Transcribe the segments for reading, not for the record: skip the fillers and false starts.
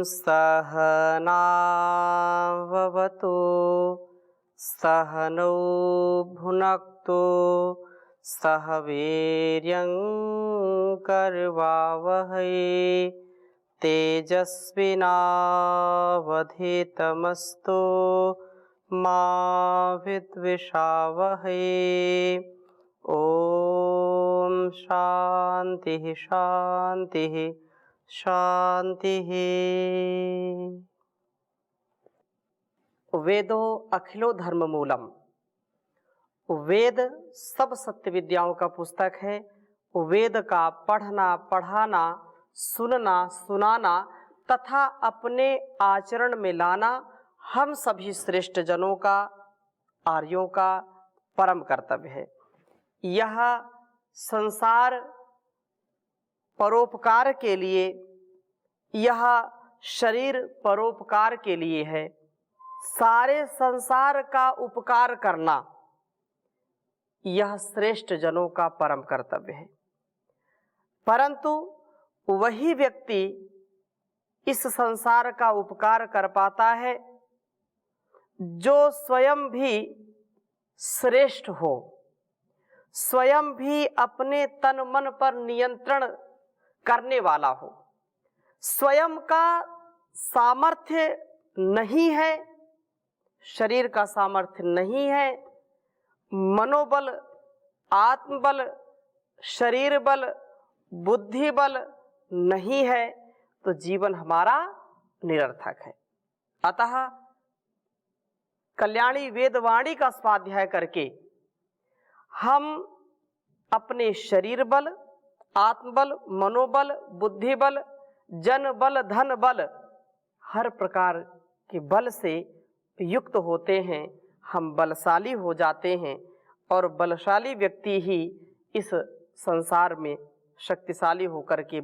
सहनाववतु सहनौ भुनक्तु सह वीर्यं करवावहै तेजस्विनावधीतमस्तु मा विद्विषावहै। ओम शांति शांति शांति। वेदो अखिलो धर्म मूलम। वेद सब सत्य विद्याओं का पुस्तक है। वेद का पढ़ना, पढ़ाना, सुनना, सुनाना तथा अपने आचरण में लाना हम सभी श्रेष्ठ जनों का, आर्यों का परम कर्तव्य है। यह संसार परोपकार के लिए, यह शरीर परोपकार के लिए है। सारे संसार का उपकार करना यह श्रेष्ठ जनों का परम कर्तव्य है। परंतु वही व्यक्ति इस संसार का उपकार कर पाता है जो स्वयं भी श्रेष्ठ हो, स्वयं भी अपने तन मन पर नियंत्रण करने वाला हो। स्वयं का सामर्थ्य नहीं है, शरीर का सामर्थ्य नहीं है, मनोबल, आत्मबल, शरीर बल, बुद्धि बल नहीं है, तो जीवन हमारा निरर्थक है। अतः कल्याणी वेदवाणी का स्वाध्याय करके हम अपने शरीर बल, आत्मबल, मनोबल, बुद्धि बल, जन बल, धन बल, हर प्रकार के बल से युक्त होते हैं। हम बलशाली हो जाते हैं और बलशाली व्यक्ति ही इस संसार में शक्तिशाली होकर के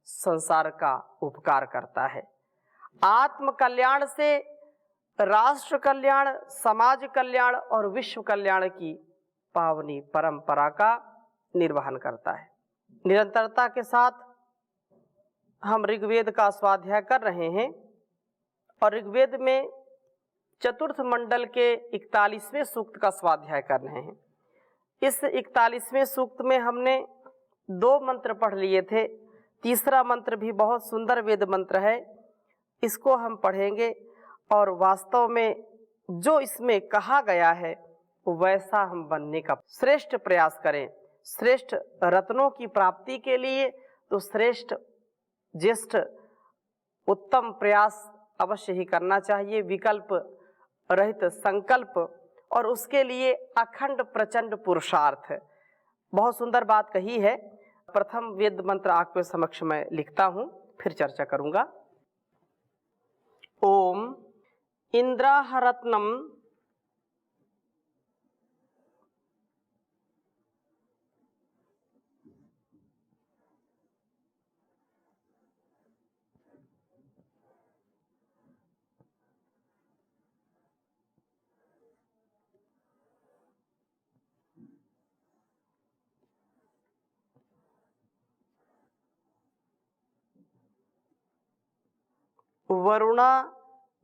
संसार का उपकार करता है। आत्म कल्याण से राष्ट्र कल्याण, समाज कल्याण और विश्व कल्याण की पावनी परंपरा का निर्वहन करता है। निरंतरता के साथ हम ऋग्वेद का स्वाध्याय कर रहे हैं और ऋग्वेद में चतुर्थ मंडल के 41वें सूक्त का स्वाध्याय कर रहे हैं। इस 41वें सूक्त में हमने 2 मंत्र पढ़ लिए थे। तीसरा मंत्र भी बहुत सुंदर वेद मंत्र है, इसको हम पढ़ेंगे और वास्तव में जो इसमें कहा गया है वैसा हम बनने का श्रेष्ठ प्रयास करें। श्रेष्ठ रत्नों की प्राप्ति के लिए तो श्रेष्ठ, ज्येष्ठ, उत्तम प्रयास अवश्य ही करना चाहिए, विकल्प रहित संकल्प, और उसके लिए अखंड प्रचंड पुरुषार्थ। बहुत सुंदर बात कही है। प्रथम वेद मंत्र आपके समक्ष मैं लिखता हूँ, फिर चर्चा करूँगा। ओम इंद्राहरत्नम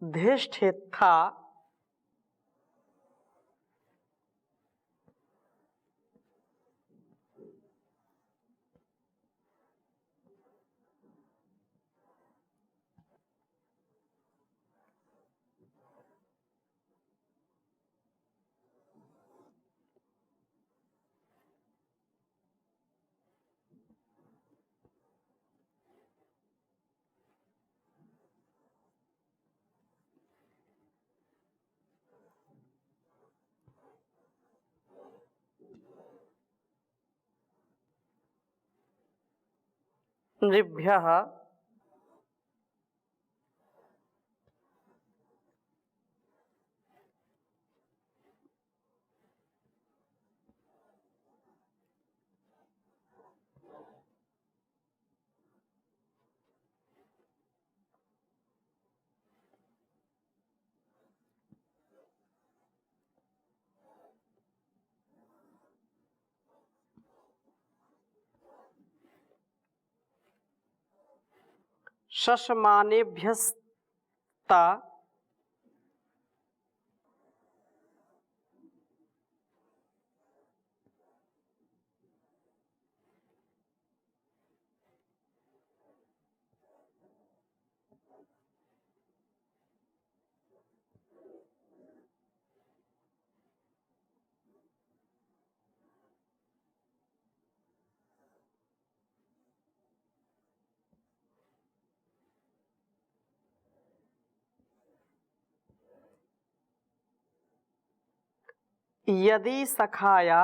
वरुणाधिष्ठिता नृभ्यः शशमानेभ्यस्तथा ता यदि सखाया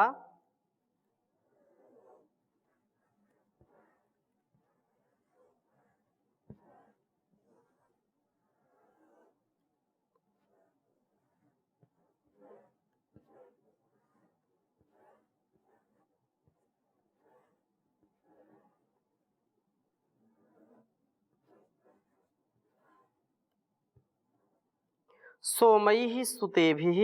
सोमैः सुतेभिः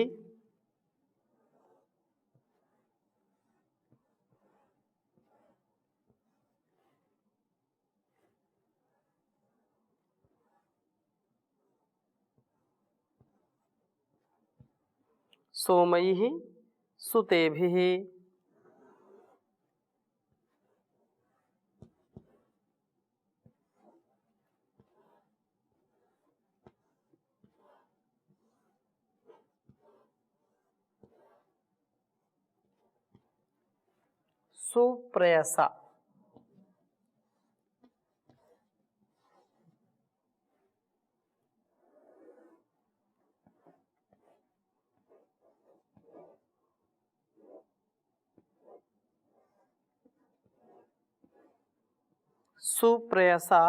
सोमैः सुतेभिः सुप्रयसा सुप्रयसा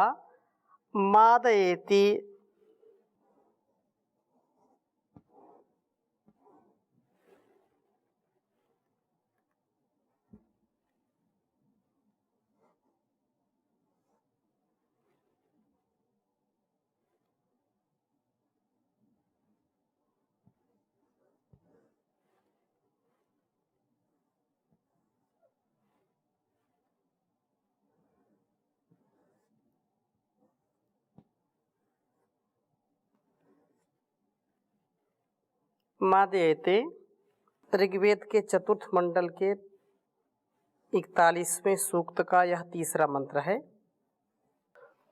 मादयेति मादयते ऋग्वेद के चतुर्थ मंडल के 41वें सूक्त का यह तीसरा मंत्र है।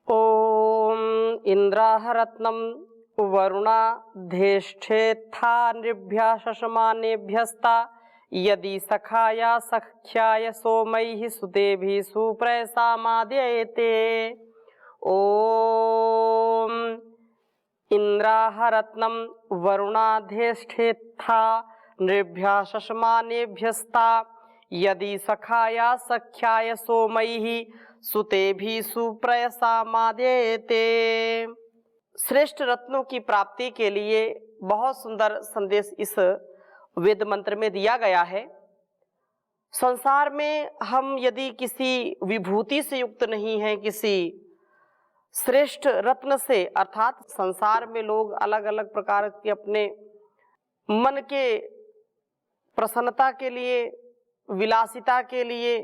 ओम इंद्राहरत्नम वरुणाधेष्ठेत्था नृभ्यः शशमानेभ्यस्ता यदि सखाया सख्याय सोमैः सुतेभिः सुप्रयसा मादयते। ओम इंद्राहरत्नम वरुणाधेष्ठेत्था नृभ्यः शशमानेभ्यस्ता यदि सखाया सख्याय सोमैः सुतेभिः सुप्रयसा मादयते। श्रेष्ठ रत्नों की प्राप्ति के लिए बहुत सुंदर संदेश इस वेद मंत्र में दिया गया है। संसार में हम यदि किसी विभूति से युक्त नहीं हैं, किसी श्रेष्ठ रत्न से, अर्थात संसार में लोग अलग अलग प्रकार के अपने मन के प्रसन्नता के लिए, विलासिता के लिए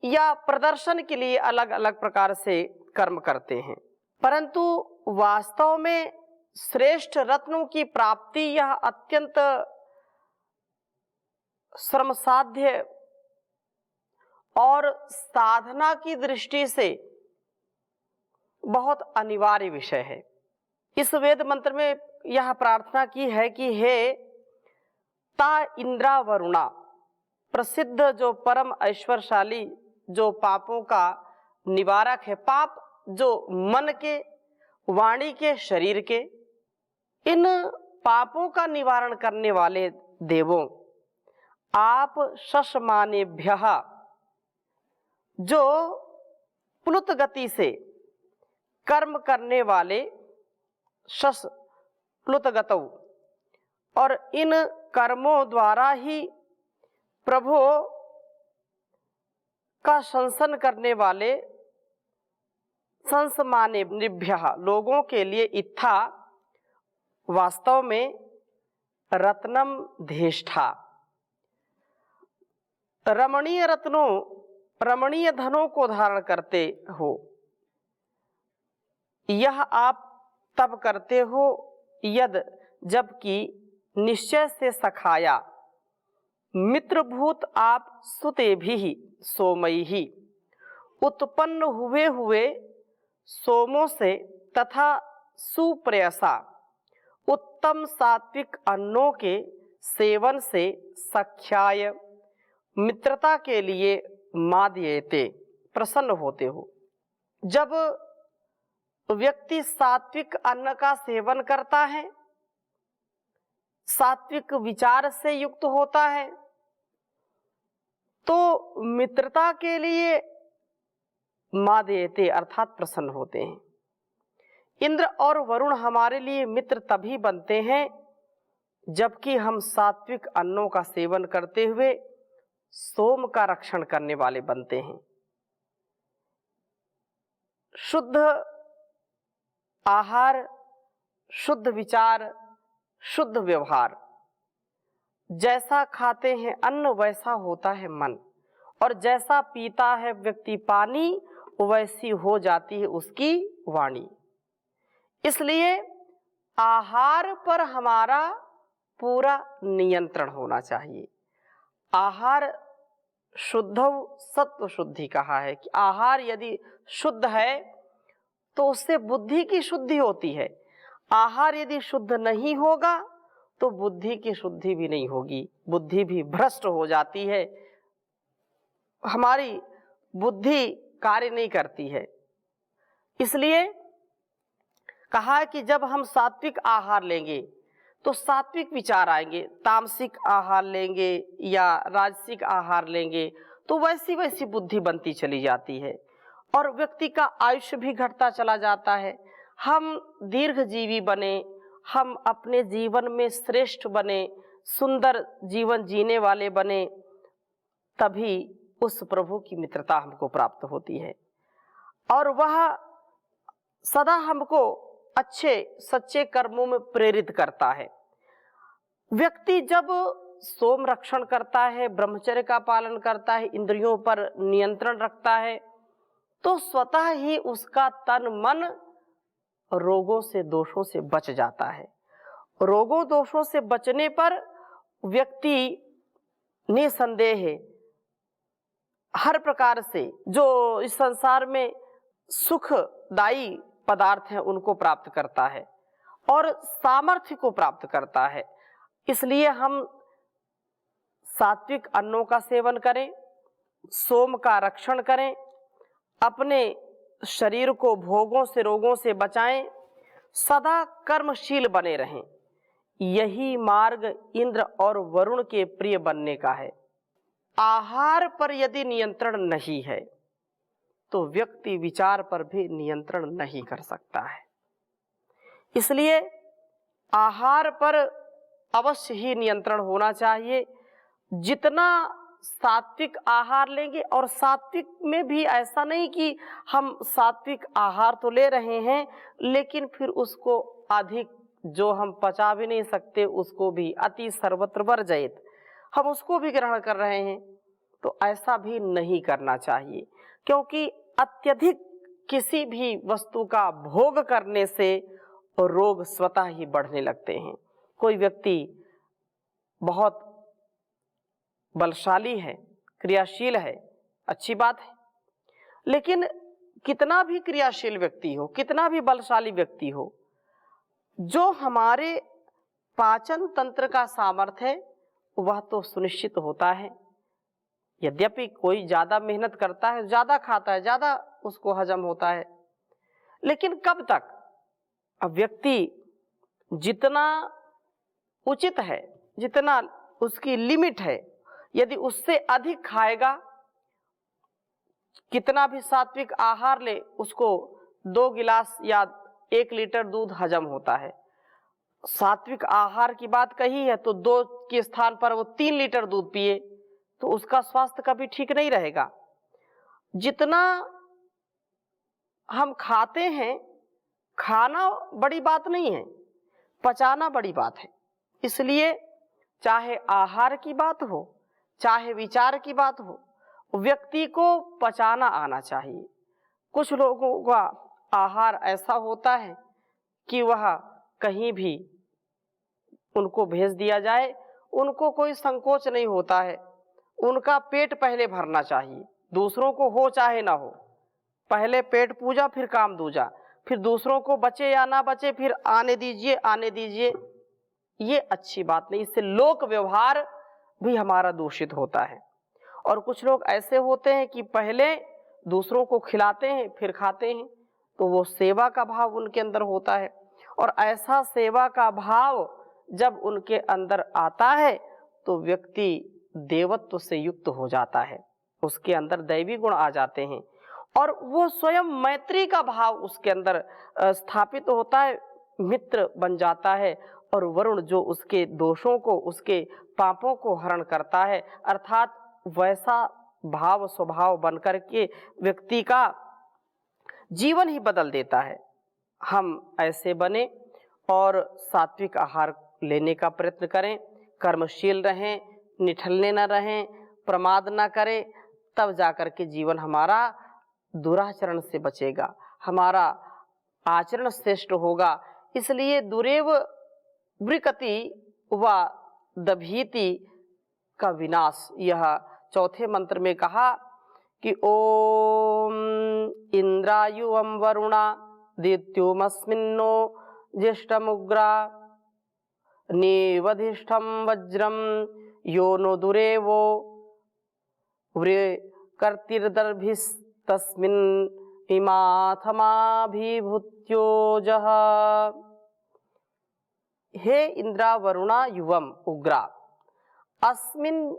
या प्रदर्शन के लिए अलग अलग प्रकार से कर्म करते हैं, परंतु वास्तव में श्रेष्ठ रत्नों की प्राप्ति यह अत्यंत श्रमसाध्य और साधना की दृष्टि से बहुत अनिवार्य विषय है। इस वेद मंत्र में यह प्रार्थना की है कि हे ता इंद्रा वरुणा, प्रसिद्ध जो परम ऐश्वर्यशाली, जो पापों का निवारक है, पाप जो मन के, वाणी के, शरीर के, इन पापों का निवारण करने वाले देवों, आप शशमानेभ्यः, जो प्लुत गति से कर्म करने वाले, शश प्लुत गतौ, और इन कर्मों द्वारा ही प्रभु का शंसन करने वाले संसमानेभ्यः लोगों के लिए इत्था वास्तव में रत्नम धेष्ठा, रमणीय रत्नों, रमणीय धनों को धारण करते हो, यह आप तब करते हो यद जबकि निश्चय से सखाया, मित्रभूत आप सुते भी सोमई ही, उत्पन्न हुए हुए सोमों से तथा सुप्रयसा उत्तम सात्विक अन्नों के सेवन से सख्याय मित्रता के लिए माद्येते प्रसन्न होते हो। जब व्यक्ति सात्विक अन्न का सेवन करता है, सात्विक विचार से युक्त होता है, तो मित्रता के लिए माद्येते अर्थात प्रसन्न होते हैं। इंद्र और वरुण हमारे लिए मित्र तभी बनते हैं जबकि हम सात्विक अन्नों का सेवन करते हुए सोम का रक्षण करने वाले बनते हैं। शुद्ध आहार, शुद्ध विचार, शुद्ध व्यवहार, जैसा खाते हैं अन्न वैसा होता है मन, और जैसा पीता है व्यक्ति पानी वैसी हो जाती है उसकी वाणी। इसलिए आहार पर हमारा पूरा नियंत्रण होना चाहिए। आहार शुद्ध सत्व शुद्धि कहा है कि आहार यदि शुद्ध है तो उससे बुद्धि की शुद्धि होती है। आहार यदि शुद्ध नहीं होगा तो बुद्धि की शुद्धि भी नहीं होगी, बुद्धि भी भ्रष्ट हो जाती है, हमारी बुद्धि कार्य नहीं करती है। इसलिए कहा कि जब हम सात्विक आहार लेंगे तो सात्विक विचार आएंगे, तामसिक आहार लेंगे या राजसिक आहार लेंगे तो वैसी वैसी बुद्धि बनती चली जाती है और व्यक्ति का आयुष्य भी घटता चला जाता है। हम दीर्घजीवी बने, हम अपने जीवन में श्रेष्ठ बने, सुंदर जीवन जीने वाले बने, तभी उस प्रभु की मित्रता हमको प्राप्त होती है और वह सदा हमको अच्छे सच्चे कर्मों में प्रेरित करता है। व्यक्ति जब सोम रक्षण करता है, ब्रह्मचर्य का पालन करता है, इंद्रियों पर नियंत्रण रखता है, तो स्वतः ही उसका तन मन रोगों से दोषों से बच जाता है। रोगों दोषों से बचने पर व्यक्ति निसंदेह हर प्रकार से जो इस संसार में सुखदायी पदार्थ हैं उनको प्राप्त करता है और सामर्थ्य को प्राप्त करता है। इसलिए हम सात्विक अन्नों का सेवन करें, सोम का रक्षण करें, अपने शरीर को भोगों से रोगों से बचाएं, सदा कर्मशील बने रहें। यही मार्ग इंद्र और वरुण के प्रिय बनने का है। आहार पर यदि नियंत्रण नहीं है तो व्यक्ति विचार पर भी नियंत्रण नहीं कर सकता है। इसलिए आहार पर अवश्य ही नियंत्रण होना चाहिए। जितना सात्विक आहार लेंगे, और सात्विक में भी ऐसा नहीं कि हम सात्विक आहार तो ले रहे हैं लेकिन फिर उसको अधिक जो हम पचा भी नहीं सकते उसको भी अति सर्वत्र वर्जयित हम उसको भी ग्रहण कर रहे हैं, तो ऐसा भी नहीं करना चाहिए। क्योंकि अत्यधिक किसी भी वस्तु का भोग करने से रोग स्वतः ही बढ़ने लगते हैं। कोई व्यक्ति बहुत बलशाली है, क्रियाशील है, अच्छी बात है, लेकिन कितना भी क्रियाशील व्यक्ति हो, कितना भी बलशाली व्यक्ति हो, जो हमारे पाचन तंत्र का सामर्थ्य है वह तो सुनिश्चित होता है। यद्यपि कोई ज्यादा मेहनत करता है, ज्यादा खाता है, ज्यादा उसको हजम होता है, लेकिन कब तक? अब व्यक्ति जितना उचित है, जितना उसकी लिमिट है, यदि उससे अधिक खाएगा, कितना भी सात्विक आहार ले, उसको 2 गिलास या 1 लीटर दूध हजम होता है। सात्विक आहार की बात कही है तो 2 के स्थान पर वो 3 लीटर दूध पिए तो उसका स्वास्थ्य कभी ठीक नहीं रहेगा। जितना हम खाते हैं, खाना बड़ी बात नहीं है, पचाना बड़ी बात है। इसलिए चाहे आहार की बात हो, चाहे विचार की बात हो, व्यक्ति को पचाना आना चाहिए। कुछ लोगों का आहार ऐसा होता है कि वह कहीं भी उनको भेज दिया जाए, उनको कोई संकोच नहीं होता है। उनका पेट पहले भरना चाहिए, दूसरों को हो चाहे ना हो। पहले पेट पूजा फिर काम दूजा, फिर दूसरों को बचे या ना बचे फिर आने दीजिए आने दीजिए, ये अच्छी बात नहीं। इससे लोक व्यवहार भी हमारा दूषित होता है। और कुछ लोग ऐसे होते हैं कि पहले दूसरों को खिलाते हैं फिर खाते हैं, तो वो सेवा का भाव उनके अंदर होता है। और ऐसा सेवा का भाव जब उनके अंदर आता है तो व्यक्ति देवत्व से युक्त हो जाता है, उसके अंदर दैवी गुण आ जाते हैं और वो स्वयं मैत्री का भाव उसके अंदर स्थापित होता है, मित्र बन जाता है। और वरुण जो उसके दोषों को, उसके पापों को हरण करता है, अर्थात वैसा भाव स्वभाव बनकर के व्यक्ति का जीवन ही बदल देता है। हम ऐसे बने और सात्विक आहार लेने का प्रयत्न करें, कर्मशील रहें, निठल्ले न रहें, प्रमाद न करें, तब जाकर के जीवन हमारा दुराचरण से बचेगा, हमारा आचरण श्रेष्ठ होगा। इसलिए दुरेव वृकति व दभीति का विनाश, यह चौथे मंत्र में कहा कि ओम इंद्रायुवम वरुणा दित्युमस्मिन्नो ज्येष्ठमुग्रा निवधिष्ठम वज्रम यो नो दुरेवो वृकर्तिर्दर्भिस्तस्मिन् इमाथमाभिभूत्योजः। हे इंद्रा वरुणा युवम उग्रा अस्मिन्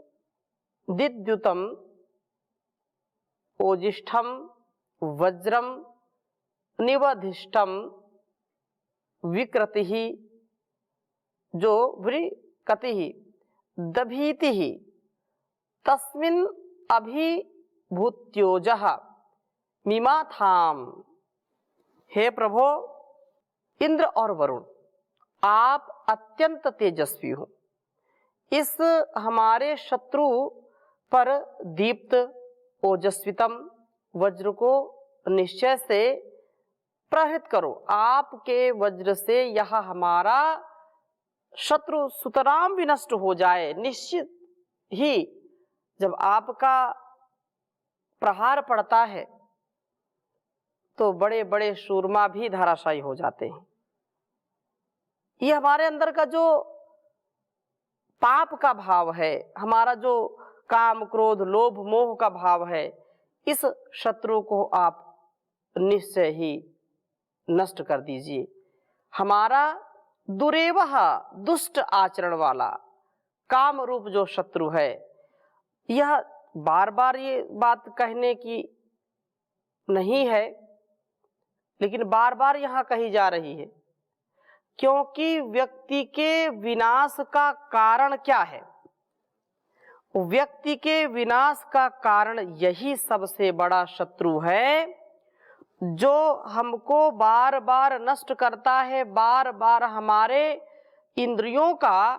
दिद्युतम ओजिष्ठम वज्रम निवधिष्ठम विकृति जो वृकति दभीति तस्मिन् अभिभूत्योजः मिमाथाम। हे प्रभो इंद्र और वरुण, आप अत्यंत तेजस्वी हो, इस हमारे शत्रु पर दीप्त ओजस्वितम वज्र को निश्चय से प्रहृत करो। आपके वज्र से यह हमारा शत्रु सुतराम विनष्ट हो जाए। निश्चित ही जब आपका प्रहार पड़ता है तो बड़े बड़े शूरमा भी धराशायी हो जाते हैं। ये हमारे अंदर का जो पाप का भाव है, हमारा जो काम क्रोध लोभ मोह का भाव है, इस शत्रु को आप निश्चय ही नष्ट कर दीजिए। हमारा दुरेवह दुष्ट आचरण वाला काम रूप जो शत्रु है, यह बार बार ये बात कहने की नहीं है, लेकिन बार बार यहाँ कही जा रही है, क्योंकि व्यक्ति के विनाश का कारण क्या है? व्यक्ति के विनाश का कारण यही सबसे बड़ा शत्रु है, जो हमको बार बार नष्ट करता है, बार बार हमारे इंद्रियों का,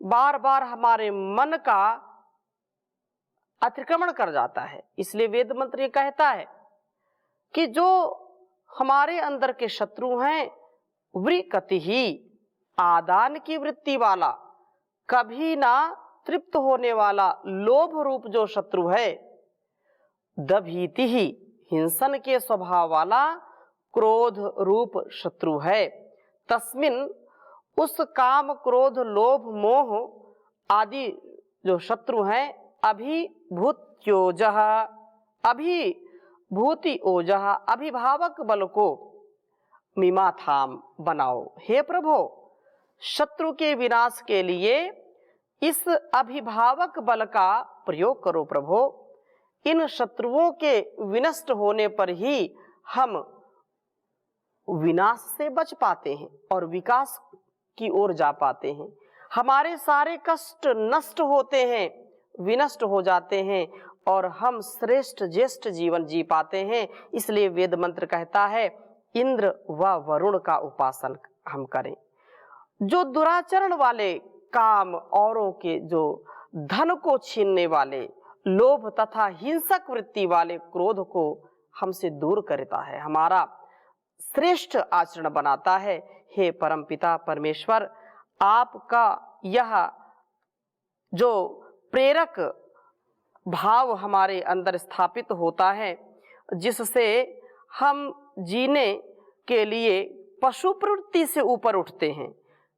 बार बार हमारे मन का अतिक्रमण कर जाता है। इसलिए वेद मंत्र ये कहता है कि जो हमारे अंदर के शत्रु हैं, वृकति ही आदान की वृत्ति वाला, कभी ना तृप्त होने वाला लोभ रूप जो शत्रु है, दभीति ही हिंसन के स्वभाव वाला क्रोध रूप शत्रु है, तस्मिन उस काम क्रोध लोभ मोह आदि जो शत्रु हैं, अभिभूत्योजः अभिभूति ओजः अभिभावक बल को मिमाथाम बनाओ। हे प्रभु, शत्रु के विनाश के लिए इस अभिभावक बल का प्रयोग करो प्रभु। इन शत्रुओं के विनष्ट होने पर ही हम विनाश से बच पाते हैं और विकास की ओर जा पाते हैं। हमारे सारे कष्ट नष्ट होते हैं, विनष्ट हो जाते हैं और हम श्रेष्ठ ज्येष्ठ जीवन जी पाते हैं। इसलिए वेद मंत्र कहता है इंद्र व वरुण का उपासन हम करें। जो दुराचरण वाले काम, औरों के जो धन को छीनने वाले, लोभ तथा हिंसक वृत्ति वाले क्रोध को हमसे दूर करता है, हमारा श्रेष्ठ आचरण बनाता है। हे परमपिता परमेश्वर, आपका यह जो प्रेरक भाव हमारे अंदर स्थापित होता है, जिससे हम जीने के लिए पशु प्रवृत्ति से ऊपर उठते हैं,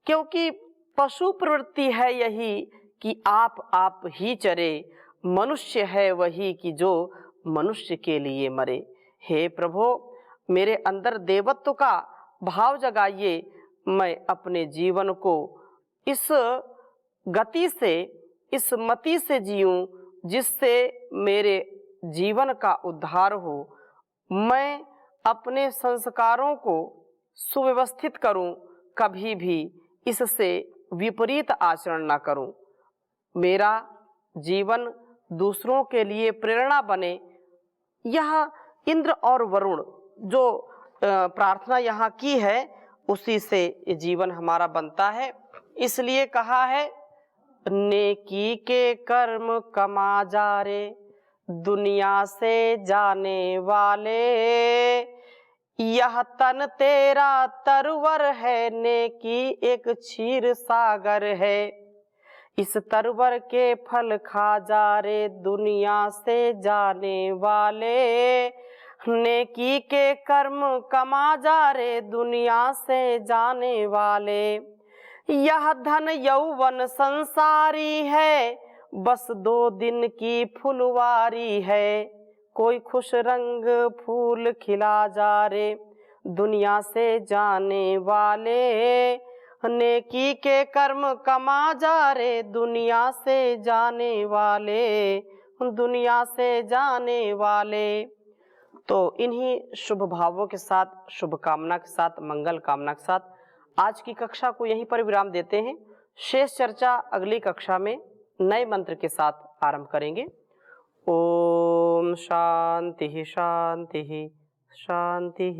क्योंकि पशु प्रवृत्ति है यही कि आप ही चरे, मनुष्य है वही कि जो मनुष्य के लिए मरे। हे प्रभु, मेरे अंदर देवत्व का भाव जगाइए, मैं अपने जीवन को इस गति से, इस मति से जीऊं जिससे मेरे जीवन का उद्धार हो। मैं अपने संस्कारों को सुव्यवस्थित करूं, कभी भी इससे विपरीत आचरण ना करूं। मेरा जीवन दूसरों के लिए प्रेरणा बने। यह इंद्र और वरुण जो प्रार्थना यहाँ की है, उसी से जीवन हमारा बनता है। इसलिए कहा है, नेकी के कर्म कमा जा रे, दुनिया से जाने वाले, यह तन तेरा तरवर है, नेकी एक क्षीर सागर है, इस तरवर के फल खा जा रे, दुनिया से जाने वाले, नेकी के कर्म कमा जा रे, दुनिया से जाने वाले, यह धन यौवन संसारी है, बस 2 दिन की फुलवारी है, कोई खुश रंग फूल खिला जा रे, दुनिया से जाने वाले, नेकी के कर्म कमा जा रे, दुनिया से जाने वाले, दुनिया से जाने वाले। तो इन्हीं शुभ भावों के साथ, शुभकामना के साथ, मंगल कामना के साथ आज की कक्षा को यहीं पर विराम देते हैं। शेष चर्चा अगली कक्षा में नए मंत्र के साथ आरंभ करेंगे। ओम शांति शांति शांति।